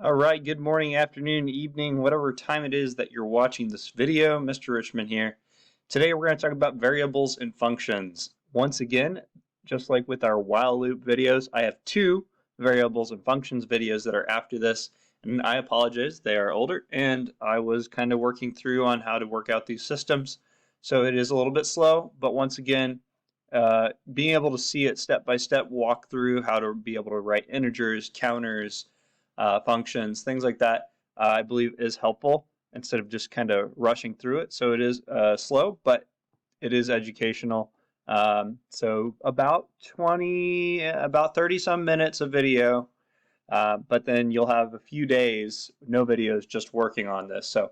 All right, good morning, afternoon, evening, whatever time it is that you're watching this video. Mr. Richman here. Today we're going to talk about variables and functions. Once again, just like with our while loop videos, I have two variables and functions videos that are after this. And I apologize, they are older, and I was kind of working through on how to work out these systems. So it is a little bit slow, but once again, being able to see it step by step, walk through how to be able to write integers, counters, functions, things like that, I believe is helpful instead of just kind of rushing through it. So it is slow, but it is educational. So about 30 some minutes of video, but then you'll have a few days, no videos, just working on this. So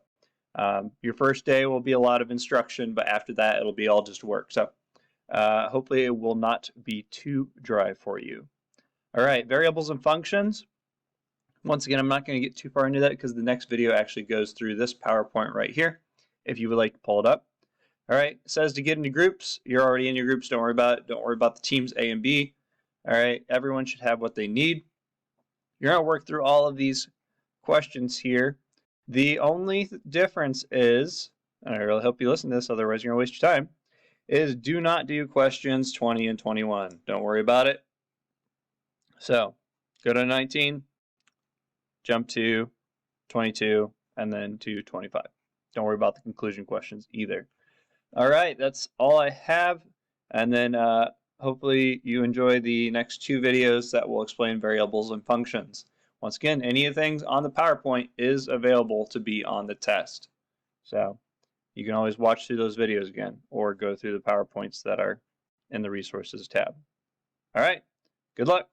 your first day will be a lot of instruction, but after that, it'll be all just work. So hopefully it will not be too dry for you. All right, variables and functions. Once again, I'm not going to get too far into that because the next video actually goes through this PowerPoint right here, if you would like to pull it up. All right, it says to get into groups. You're already in your groups. Don't worry about it. Don't worry about the teams A and B. All right, everyone should have what they need. You're going to work through all of these questions here. The only difference is, and I really hope you listen to this, otherwise you're going to waste your time, is do not do questions 20 and 21. Don't worry about it. So go to 19. Jump to 22, and then to 25. Don't worry about the conclusion questions either. All right, that's all I have. And then hopefully you enjoy the next two videos that will explain variables and functions. Once again, any of the things on the PowerPoint is available to be on the test. So you can always watch through those videos again or go through the PowerPoints that are in the resources tab. All right, good luck.